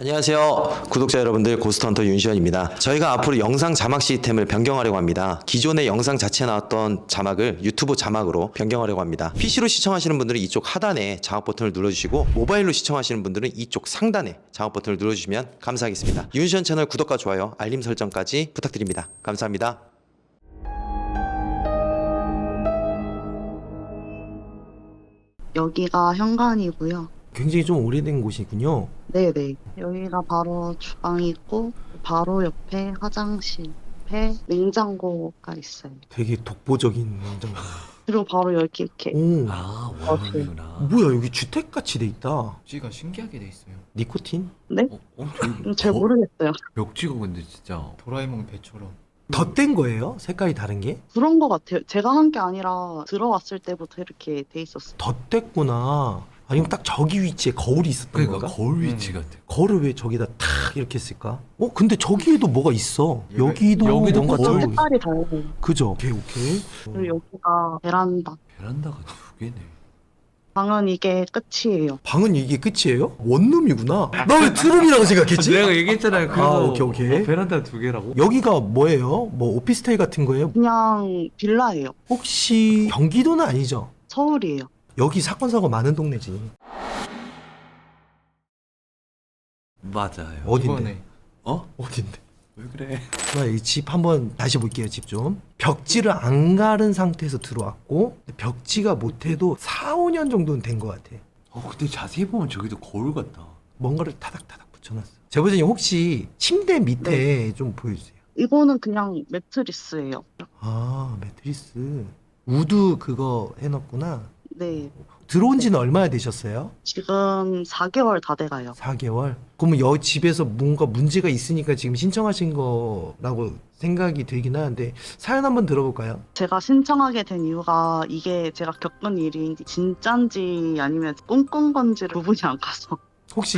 안녕하세요 구독자 여러분들, 고스트헌터 윤시원입니다. 저희가 앞으로 영상 자막 시스템을 변경하려고 합니다. 기존의 영상 자체에 나왔던 자막을 유튜브 자막으로 변경하려고 합니다. PC로 시청하시는 분들은 이쪽 하단에 자막 버튼을 눌러주시고, 모바일로 시청하시는 분들은 이쪽 상단에 자막 버튼을 눌러주시면 감사하겠습니다. 윤시원 채널 구독과 좋아요, 알림 설정까지 부탁드립니다. 감사합니다. 여기가 현관이고요. 굉장히 좀 오래된 곳이군요. 네네. 여기가 바로 주방이 있고 바로 옆에 화장실, 옆에 냉장고가 있어요. 되게 독보적인 냉장고. 그리고 바로 여기 이렇게 오, 아, 원룸이구나. 뭐야 여기 주택같이 돼 있다. 벽지가 신기하게 돼 있어요. 니코틴? 네? 잘 모르겠어요. 벽지가 근데 진짜 도라에몽 배처럼. 덧댄 거예요? 색깔이 다른 게? 그런 거 같아요. 제가 한 게 아니라 들어왔을 때부터 이렇게 돼 있었어요. 덧댔구나. 아니면 딱 저기 위치에 거울이 있었던 그러니까 건가? 거울 위치 같아. 거울을 왜 저기다 탁 이렇게 했을까? 근데 저기에도 뭐가 있어. 여기도 여기도 뭔가 거울. 좀 색깔이 달라요. 그죠? 오케이. 그리고 여기가 베란다. 베란다가 두 개네. 방은 이게 끝이에요. 방은 이게 끝이에요? 원룸이구나. 나 왜 트룸이라고 생각했지? 내가 얘기했잖아요. 오케이. 베란다 두 개라고. 여기가 뭐예요? 뭐 오피스텔 같은 거예요? 그냥 빌라예요. 혹시 경기도는 아니죠? 서울이에요. 여기 사건 사고 많은 동네지. 맞아요. 어딘데? 이번에. 어딘데? 왜 그래? 이 집 한번 다시 볼게요. 집 좀. 벽지를 안 가른 상태에서 들어왔고, 벽지가 못해도 4, 5년 정도는 된 것 같아. 근데 자세히 보면 저기도 거울 같다. 뭔가를 타닥타닥 붙여놨어. 제보자님 혹시 침대 밑에 좀 보여주세요. 이거는 그냥 매트리스예요. 아, 매트리스. 우드 그거 해놨구나. 네. 들어온 지는 얼마나 되셨어요? 지금 4개월 다 돼가요. 4개월? 그러면 여 집에서 뭔가 문제가 있으니까 지금 신청하신 거라고 생각이 들긴 하는데, 사연 한번 들어볼까요? 제가 신청하게 된 이유가 이게 제가 겪은 일인지 진짠지 아니면 꿈꾼 건지를 구분이 안 가서 혹시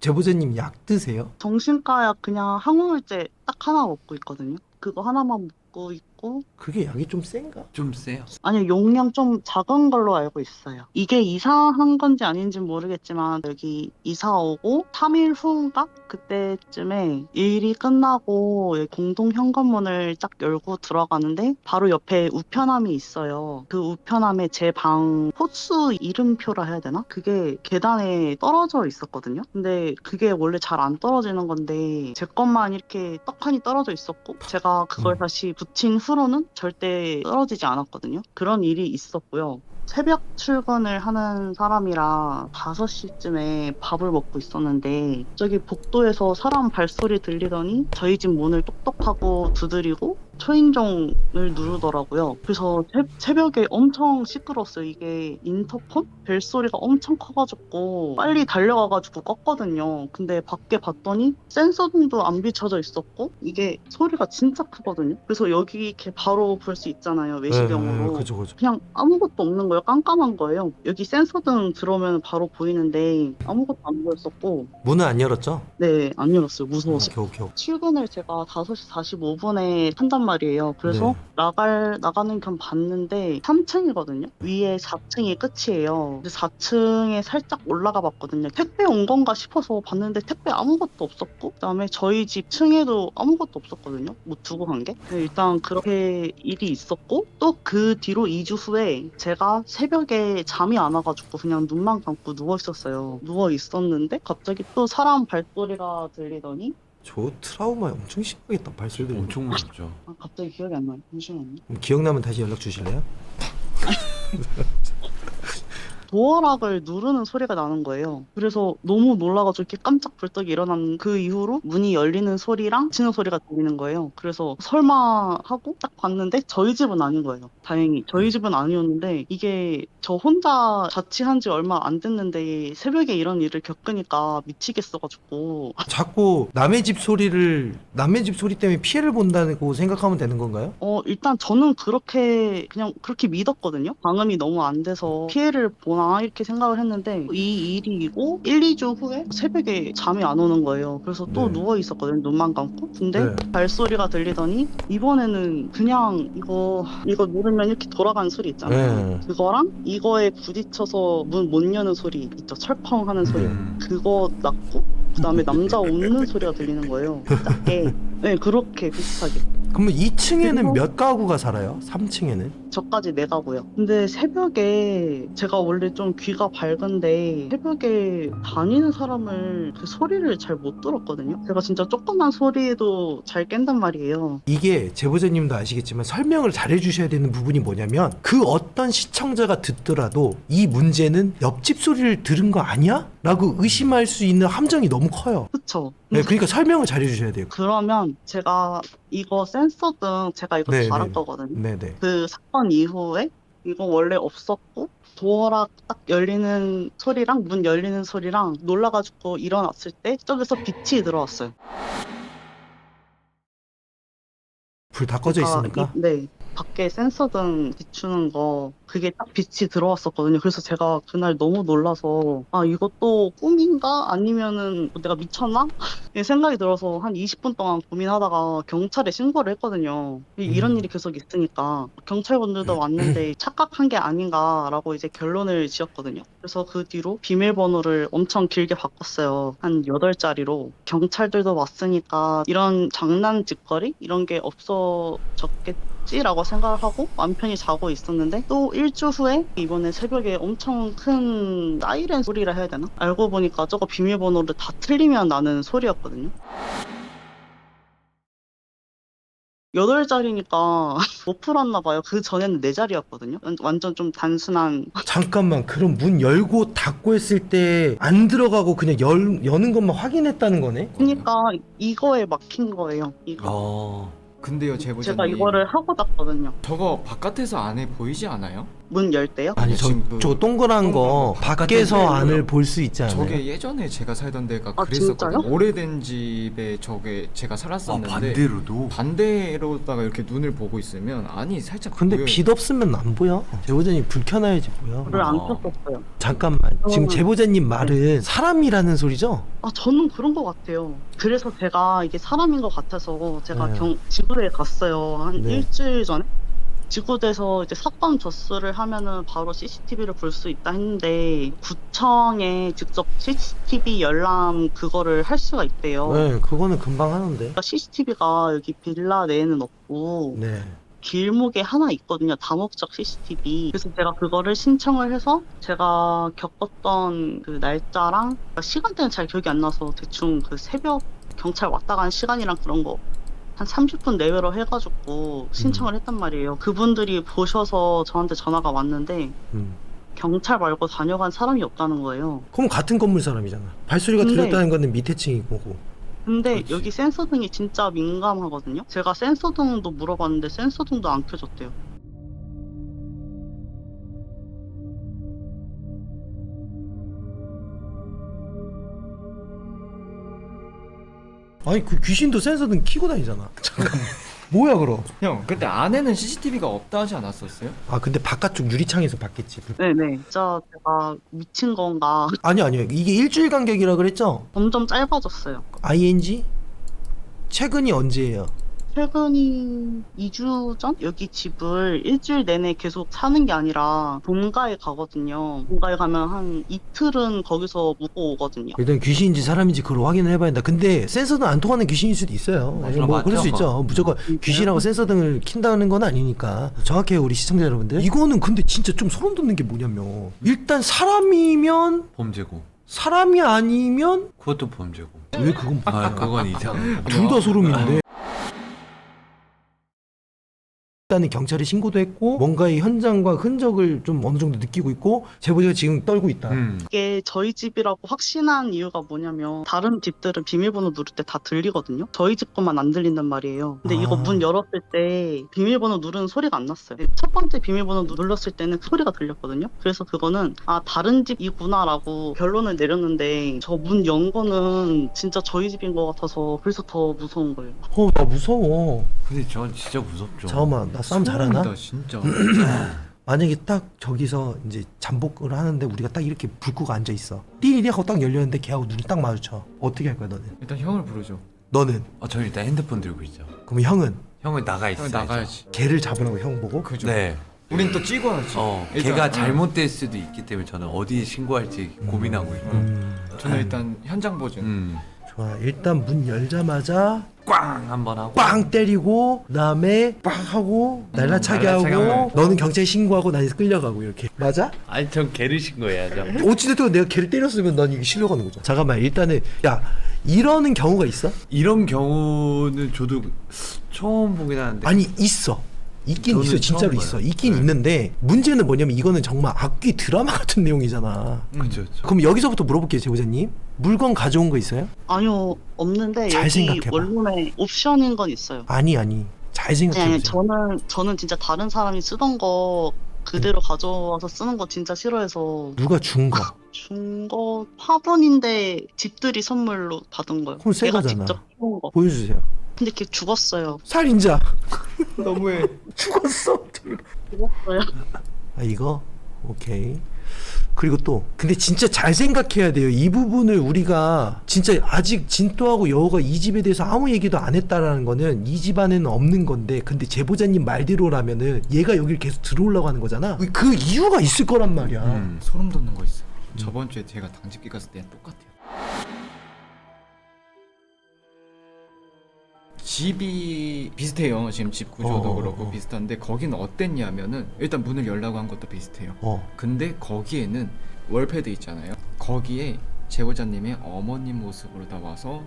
제보자님 약 드세요? 정신과 약 그냥 항우울제 딱 하나 먹고 있거든요. 그거 하나만 먹고 있고 그게 약이 좀 센가? 좀 세요. 아니 용량 좀 작은 걸로 알고 있어요. 이게 이사한 건지 아닌지는 모르겠지만 여기 이사 오고 3일 후인가? 그때쯤에 일이 끝나고 공동 현관문을 딱 열고 들어가는데 바로 옆에 우편함이 있어요. 그 우편함에 제 방 호수 이름표라 해야 되나? 그게 계단에 떨어져 있었거든요. 근데 그게 원래 잘 안 떨어지는 건데 제 것만 이렇게 떡하니 떨어져 있었고 제가 그걸 다시 붙인 후로는 절대 떨어지지 않았거든요. 그런 일이 있었고요. 새벽 출근을 하는 사람이라 5시쯤에 밥을 먹고 있었는데 저기 복도에서 사람 발소리 들리더니 저희 집 문을 똑똑하고 두드리고 초인종을 누르더라고요. 그래서 새벽에 엄청 시끄러웠어요. 이게 인터폰? 벨소리가 엄청 커가지고 빨리 달려가가지고 껐거든요. 근데 밖에 봤더니 센서등도 안 비춰져 있었고 이게 소리가 진짜 크거든요. 그래서 여기 이렇게 바로 볼 수 있잖아요. 외시경으로. 그죠. 그냥 아무것도 없는 거예요. 깜깜한 거예요. 여기 센서등 들어오면 바로 보이는데 아무것도 안 보였었고 문은 안 열었죠? 네, 안 열었어요. 무서워서. 오케이. 출근을 제가 5시 45분에 한단 말이에요. 그래서 네. 나가는 겸 봤는데 3층이거든요. 위에 4층이 끝이에요. 근데 4층에 살짝 올라가 봤거든요. 택배 온 건가 싶어서 봤는데 택배 아무것도 없었고 그다음에 저희 집 층에도 아무것도 없었거든요. 뭐 두고 간 게. 네, 일단 그렇게 일이 있었고 또 그 뒤로 2주 후에 제가 새벽에 잠이 안 와가지고 그냥 눈만 감고 누워 있었어요. 누워 있었는데 갑자기 또 사람 발소리가 들리더니 저 트라우마 엄청 심하겠다. 발소리 들리면. 엄청 무섭죠. 갑자기 기억이 안 나요. 잠시만요. 기억나면 다시 연락 주실래요? 도어락을 누르는 소리가 나는 거예요. 그래서 너무 놀라가지고 이렇게 깜짝 벌떡 일어난 그 이후로 문이 열리는 소리랑 치는 소리가 들리는 거예요. 그래서 설마 하고 딱 봤는데 저희 집은 아닌 거예요. 다행히 저희 집은 아니었는데 이게 저 혼자 자취한 지 얼마 안 됐는데 새벽에 이런 일을 겪으니까 미치겠어가지고 자꾸 남의 집 소리 때문에 피해를 본다고 생각하면 되는 건가요? 일단 저는 그렇게 그냥 그렇게 믿었거든요. 방음이 너무 안 돼서 피해를 보나 이렇게 생각을 했는데 이 일이고 1, 2주 후에 새벽에 잠이 안 오는 거예요. 그래서 또 네. 누워 있었거든요. 눈만 감고. 근데 네. 발소리가 들리더니 이번에는 그냥 이거 누르면 이렇게 돌아가는 소리 있잖아요. 네. 그거랑 이거에 부딪혀서 문 못 여는 소리 있죠. 철컹 하는 소리. 음. 그거 났고 그다음에 남자 웃는 소리가 들리는 거예요. 작게. 네, 그렇게 비슷하게. 그러면 2층에는 그리고- 몇 가구가 살아요? 3층에는? 저까지 내가고요. 근데 새벽에 제가 원래 좀 귀가 밝은데 새벽에 다니는 사람을 그 소리를 잘 못 들었거든요. 제가 진짜 조그만 소리에도 잘 깬단 말이에요. 이게 제보자님도 아시겠지만 설명을 잘 해주셔야 되는 부분이 뭐냐면 그 어떤 시청자가 듣더라도 이 문제는 옆집 소리를 들은 거 아니야? 라고 의심할 수 있는 함정이 너무 커요. 그쵸? 네, 그러니까 설명을 잘 해주셔야 돼요. 그러면 제가 이거 센서등 제가 이거 네, 달았 네. 거거든요. 네네. 그 사건 이후에 이거 원래 없었고 도어락 딱 열리는 소리랑 문 열리는 소리랑 놀라가지고 일어났을 때 저기서 빛이 들어왔어요. 불 다 꺼져 있으니까. 네. 밖에 센서등 비추는 거 그게 딱 빛이 들어왔었거든요. 그래서 제가 그날 너무 놀라서 아 이것도 꿈인가 아니면은 내가 미쳤나? 이 생각이 들어서 한 20분 동안 고민하다가 경찰에 신고를 했거든요. 이런 일이 계속 있으니까 경찰분들도 왔는데 착각한 게 아닌가라고 이제 결론을 지었거든요. 그래서 그 뒤로 비밀번호를 엄청 길게 바꿨어요. 한 8자리로. 경찰들도 왔으니까 이런 장난짓거리 이런 게 없어졌겠지라고 생각을 하고 맘 편히 자고 있었는데 또 일주 후에 이번에 새벽에 엄청 큰 사이렌 소리라 해야 되나? 알고 보니까 저거 비밀번호를 다 틀리면 나는 소리였거든요. 8자리니까 못 풀었나 봐요. 그 전에는 4자리였거든요. 완전 좀 단순한. 잠깐만, 그럼 문 열고 닫고 했을 때 안 들어가고 그냥 여는 것만 확인했다는 거네? 그러니까 이거에 막힌 거예요. 이거. 어. 근데요 제보자님, 제가 이거를 하고 잤거든요. 저거 바깥에서 안에 보이지 않아요? 문 열 때요? 아니, 지금 그 저 동그란 거 밖에서 바깥에 안을 볼 수 있지 않아요? 저게 예전에 제가 살던 데가 아, 그랬었거든요. 진짜요? 오래된 집에 저게 제가 아, 살았었는데 반대로도? 반대로다가 이렇게 눈을 보고 있으면 안이 살짝 근데 보여요. 빛 없으면 안 보여. 제보자님 불 켜놔야지 보여. 불을 안 어. 켰었어요. 잠깐만, 지금 제보자님 말은 사람이라는 소리죠? 아, 저는 그런 것 같아요. 그래서 제가 이게 사람인 것 같아서 제가 네. 지구대에 갔어요. 한 네. 일주일 전에. 지구대에서 이제 사건 접수를 하면은 바로 CCTV를 볼 수 있다 했는데 구청에 직접 CCTV 열람 그거를 할 수가 있대요. 네, 그거는 금방 하는데. CCTV가 여기 빌라 내에는 없고 네. 길목에 하나 있거든요. 다목적 CCTV. 그래서 제가 그거를 신청을 해서 제가 겪었던 그 날짜랑 시간대는 잘 기억이 안 나서 대충 그 새벽 경찰 왔다 간 시간이랑 그런 거 한 30분 내외로 해가지고 신청을 했단 말이에요. 그분들이 보셔서 저한테 전화가 왔는데 경찰 말고 다녀간 사람이 없다는 거예요. 그럼 같은 건물 사람이잖아. 발소리가 근데- 들렸다는 거는 밑에 층이 거고. 근데 그렇지. 여기 센서등이 진짜 민감하거든요. 제가 센서등도 물어봤는데 센서등도 안 켜졌대요. 아니, 그 귀신도 센서등 켜고 다니잖아. 잠깐. 뭐야 그럼? 형, 근데 안에는 CCTV가 없다 하지 않았었어요? 아, 근데 바깥쪽 유리창에서 봤겠지. 네네. 진짜 제가 미친 건가. 아니요. 이게 일주일 간격이라 그랬죠? 점점 짧아졌어요. ING? 최근이 언제예요? 최근이 2주 전? 여기 집을 일주일 내내 계속 사는 게 아니라 본가에 가거든요. 본가에 가면 한 이틀은 거기서 묵고 오거든요. 일단 귀신인지 사람인지 그걸 확인을 해봐야 된다. 근데 센서등 안 통하는 귀신일 수도 있어요. 맞아, 뭐 그럴 맞죠. 수 있죠. 무조건 귀신하고 센서등을 킨다는 건 아니니까. 정확해요, 우리 시청자 여러분들. 이거는 근데 진짜 좀 소름 돋는 게 뭐냐면 일단 사람이면 범죄고. 사람이 아니면 그것도 범죄고. 왜 그건 아, 그건 이상. 둘 다 소름인데. 일단은 경찰에 신고도 했고 뭔가의 현장과 흔적을 좀 어느 정도 느끼고 있고 제보자가 지금 떨고 있다. 이게 저희 집이라고 확신한 이유가 뭐냐면 다른 집들은 비밀번호 누를 때 다 들리거든요. 저희 집 것만 안 들린단 말이에요. 근데 이거 아. 문 열었을 때 비밀번호 누르는 소리가 안 났어요. 첫 번째 비밀번호 눌렀을 때는 소리가 들렸거든요. 그래서 그거는 아 다른 집이구나라고 결론을 내렸는데 저 문 연 거는 진짜 저희 집인 것 같아서 그래서 더 무서운 거예요. 나 무서워. 근데 전 진짜 무섭죠. 잠깐만, 나 싸움 잘하나? 소름이다, 진짜. 만약에 딱 저기서 이제 잠복을 하는데 우리가 딱 이렇게 불 끄고 앉아 있어. 띠리리 하고 딱 열렸는데 걔하고 눈이 딱 마주쳐. 어떻게 할 거야 너는? 일단 형을 부르죠. 너는? 저 일단 핸드폰 들고 있죠. 그럼 형은? 형은 나가 형 있어야죠. 나가야지. 걔를 잡으라고 형 보고? 그죠. 네. 우린 또 찍어야지. 일단, 걔가 잘못될 수도 있기 때문에 저는 어디 신고할지 고민하고 있고. 저는 일단 현장 보증. 좋아. 일단 문 열자마자 꽝 한번 하고. 빵 때리고 그다음에 빵 하고 날라차게 날라차게 하고 하고. 너는 경찰에 신고하고 난 끌려가고 이렇게. 맞아? 아니 전 걔를 신고해야죠. 어찌됐든 내가 걔를 때렸으면 난 이게 실려가는 거죠. 잠깐만 일단은 야 이러는 경우가 있어? 이런 경우는 저도 처음 보긴 하는데. 아니 있어. 있긴 저는 있어. 진짜로 처음 있어. 봐요. 있긴 네. 있는데 문제는 뭐냐면 이거는 정말 악귀 드라마 같은 내용이잖아. 그렇죠. 그럼 여기서부터 물어볼게요, 제보자님. 물건 가져온 거 있어요? 아니요, 없는데 잘 여기 생각해봐. 원룸에 옵션인 건 있어요. 아니. 잘 생각해 아니, 보세요. 저는 진짜 다른 사람이 쓰던 거 그대로 가져와서 쓰는 거 진짜 싫어해서 누가 준 거? 준 거 화분인데 집들이 선물로 받은 거요. 그럼 새 걔가 거잖아. 직접 키운 거. 보여주세요. 근데 걔 죽었어요. 살인자. 너무해. 죽었어. 죽었어요. 아 이거 오케이. 그리고 또 근데 진짜 잘 생각해야 돼요. 이 부분을 우리가 진짜 아직 진또하고 여우가 이 집에 대해서 아무 얘기도 안 했다라는 거는 이 집안에는 없는 건데, 근데 제보자님 말대로라면은 얘가 여기를 계속 들어오려고 하는 거잖아. 그 이유가 있을 거란 말이야. 소름 돋는 거 있어요. 저번 주에 제가 당직기 갔을 때랑 똑같아요. 집이 비슷해요. 지금 집 구조도 그렇고 비슷한데 거기는 어땠냐면은 일단 문을 열라고 한 것도 비슷해요. 근데 거기에는 월패드 있잖아요. 거기에 제보자님의 어머님 모습으로 다 와서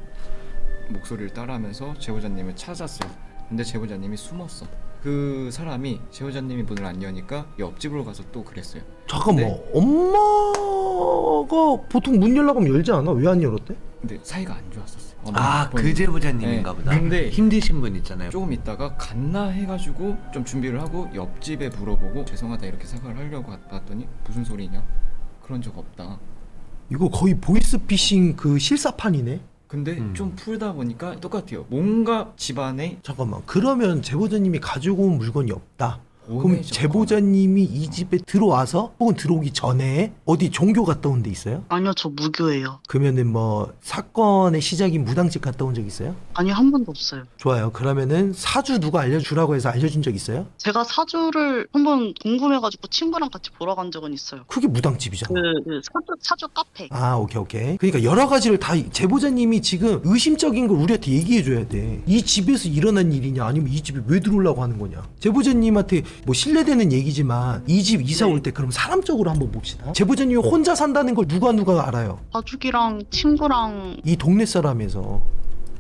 목소리를 따라하면서 제보자님을 찾았어요. 근데 제보자님이 숨었어. 그 사람이 제보자님이 문을 안 여니까 옆집으로 가서 또 그랬어요. 잠깐만. 네. 엄마가 보통 문 열라고 하면 열지 않아? 왜 안 열었대? 근데 사이가 안 좋았었어요. 아, 그 제보자님인가 네. 보다. 근데 힘드신 분 있잖아요. 조금 있다가 갔나 해가지고 좀 준비를 하고 옆집에 물어보고 죄송하다 이렇게 사과를 하려고 갔다 왔더니 무슨 소리냐? 그런 적 없다. 이거 거의 보이스피싱 그 실사판이네. 근데 좀 풀다 보니까 똑같아요. 뭔가 집안에 잠깐만. 그러면 제보자님이 가지고 온 물건이 없다. 그럼 오해졌거나. 제보자님이 이 집에 들어와서 혹은 들어오기 전에 어디 종교 갔다 온 데 있어요? 아니요, 저 무교예요. 그러면은 뭐 사건의 시작인 무당집 갔다 온 적 있어요? 아니요, 한 번도 없어요. 좋아요. 그러면은 사주 누가 알려주라고 해서 알려준 적 있어요? 제가 사주를 한번 궁금해가지고 친구랑 같이 보러 간 적은 있어요. 그게 무당집이잖아. 그 사주 카페. 아, 오케이. 그러니까 여러 가지를 다 제보자님이 지금 의심적인 걸 우리한테 얘기해줘야 돼. 이 집에서 일어난 일이냐, 아니면 이 집에 왜 들어오려고 하는 거냐. 제보자님한테 뭐 신뢰되는 얘기지만 이 집 이사 올 때 그럼 사람적으로 한번 봅시다. 제보자님이 혼자 산다는 걸 누가 알아요? 가족이랑 친구랑 이 동네 사람에서.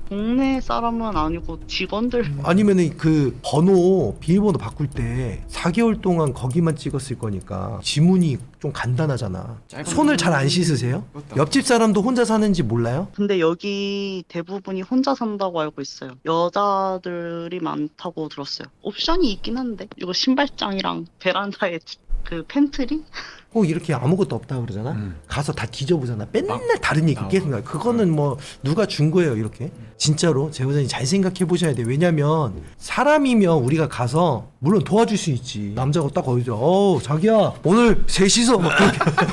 동네 사람은 아니고 직원들. 아니면은 그 번호 비밀번호 바꿀 때 4개월 동안 거기만 찍었을 거니까 지문이 좀 간단하잖아. 짧은 손을 잘 안 씻으세요? 그것도 옆집 사람도 혼자 사는지 몰라요? 근데 여기 대부분이 혼자 산다고 알고 있어요. 여자들이 많다고 들었어요. 옵션이 있긴 한데 이거 신발장이랑 베란다에 그 팬트리? 꼭 이렇게 아무것도 없다 그러잖아. 가서 다 뒤져보잖아. 맨날 다른 얘기 계속 나. 그거는 뭐 누가 준 거예요 이렇게. 진짜로 제보자님 잘 생각해 보셔야 돼. 왜냐면 사람이면 우리가 가서 물론 도와줄 수 있지. 남자가 딱 거기서 자기야 오늘 셋이서 막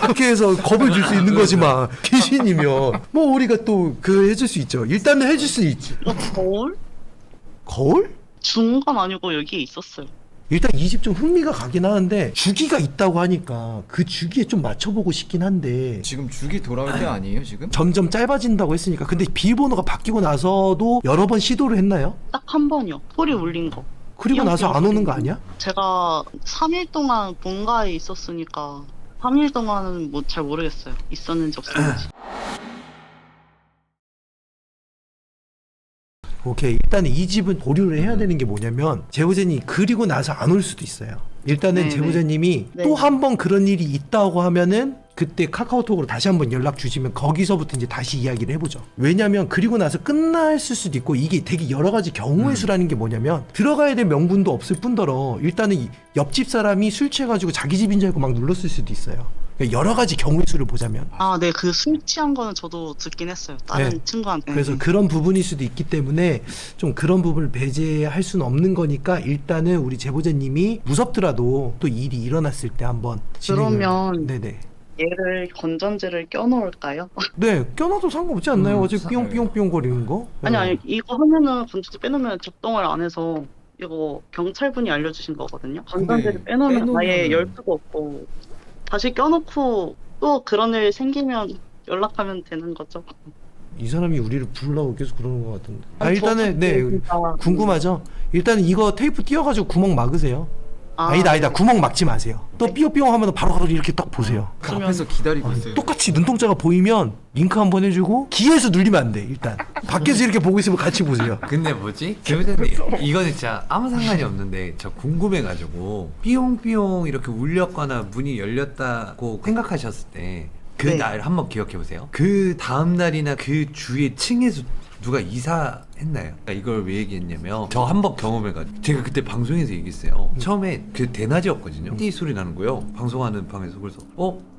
그렇게 해서 겁을 줄 수 있는 거지만 귀신이면 뭐 우리가 또 그 해줄 수 있죠. 일단은 해줄 수 있지. 이거 거울? 거울? 준 건 아니고 여기에 있었어요. 일단 이 집 좀 흥미가 가긴 하는데 주기가 있다고 하니까 그 주기에 좀 맞춰보고 싶긴 한데 지금 주기 돌아올 때 아니에요 지금? 점점 짧아진다고 했으니까. 근데 비밀번호가 바뀌고 나서도 여러 번 시도를 했나요? 딱 한 번이요. 소리 울린 거. 그리고 나서 안 오는 거 아니야? 제가 3일 동안 본가에 있었으니까 3일 동안은 뭐 잘 모르겠어요. 있었는지 없었는지. 오케이. 일단 이 집은 보류를 해야 되는 게 뭐냐면 제보자님이 그리고 나서 안 올 수도 있어요. 일단은 네네. 제보자님이 네. 또 한 번 그런 일이 있다고 하면은 그때 카카오톡으로 다시 한번 연락 주시면 거기서부터 이제 다시 이야기를 해보죠. 왜냐면 그리고 나서 끝났을 수도 있고 이게 되게 여러 가지 경우의 수라는 게 뭐냐면 들어가야 될 명분도 없을 뿐더러 일단은 이 옆집 사람이 술 취해가지고 자기 집인 줄 알고 막 눌렀을 수도 있어요. 그러니까 여러 가지 경우의 수를 보자면. 아, 네. 그 술 취한 거는 저도 듣긴 했어요. 다른 네. 친구한테. 그래서 그런 부분일 수도 있기 때문에 좀 그런 부분을 배제할 수는 없는 거니까 일단은 우리 제보자님이 무섭더라도 또 일이 일어났을 때 한번 그러면 네네. 얘를 건전지를 껴놓을까요? 네, 껴놔도 상관없지 않나요? 어제 삐용삐용삐용 거리는 거? 아니 이거 하면은 건전지 빼놓으면 작동을 안 해서 이거 경찰분이 알려주신 거거든요. 근데 건전지를 빼놓으면 아예 빼놓으면은- 열 수가 없고 다시 껴놓고 또 그런 일 생기면 연락하면 되는 거죠. 이 사람이 우리를 부르려고 계속 그러는 것 같은데. 아, 아니, 일단은 저는 네 진짜 궁금하죠. 일단은 이거 테이프 띄워가지고 구멍 막으세요. 아니다 구멍 막지 마세요. 또 네. 삐용삐용 하면 바로 이렇게 딱 보세요. 그 앞에서 기다리고 있어요. 똑같이 눈동자가 보이면 링크 한번 해주고 귀에서 눌리면 안 돼. 일단 밖에서 이렇게 보고 있으면 같이 보세요. 근데 뭐지? 개부장님 이거는 진짜 아무 상관이 없는데 저 궁금해가지고 삐용삐용 이렇게 울렸거나 문이 열렸다고 생각하셨을 때 그 네. 날 한번 기억해 보세요. 그 다음 날이나 그 주위에 층에서 누가 이사했나요? 이걸 왜 얘기했냐면 저 한 번 경험해가지고 제가 그때 방송에서 얘기했어요. 처음에 그 대낮이었거든요. 띠 소리 나는 거예요. 방송하는 방에서. 그래서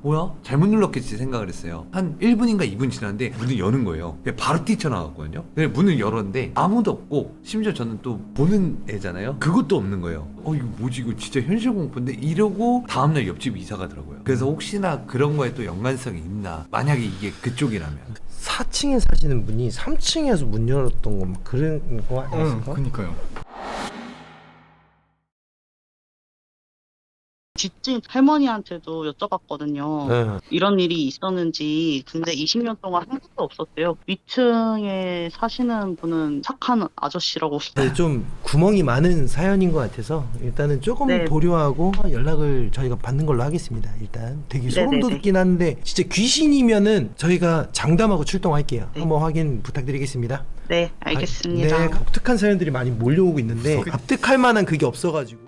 뭐야? 잘못 눌렀겠지 생각을 했어요. 한 1분인가 2분 지났는데 문을 여는 거예요. 바로 뛰쳐나갔거든요. 근데 문을 열었는데 아무도 없고 심지어 저는 또 보는 애잖아요. 그것도 없는 거예요. 이거 뭐지? 이거 진짜 현실 공포인데 이러고 다음날 옆집 이사 가더라고요. 그래서 혹시나 그런 거에 또 연관성이 있나, 만약에 이게 그쪽이라면. 4층에 사시는 분이 3층에서 문 열었던 거 막 그런 거 아니었을까? 그니까요. 집주인 할머니한테도 여쭤봤거든요. 네. 이런 일이 있었는지. 근데 20년 동안 한 번도 없었대요. 위층에 사시는 분은 착한 아저씨라고. 네, 좀 구멍이 많은 사연인 것 같아서 일단은 조금 네. 보류하고 연락을 저희가 받는 걸로 하겠습니다. 일단 되게 소름 네네네. 돋긴 한데 진짜 귀신이면은 저희가 장담하고 출동할게요. 네. 한번 확인 부탁드리겠습니다. 네, 알겠습니다. 네, 독특한 사연들이 많이 몰려오고 있는데 납득할 만한 그게 없어가지고.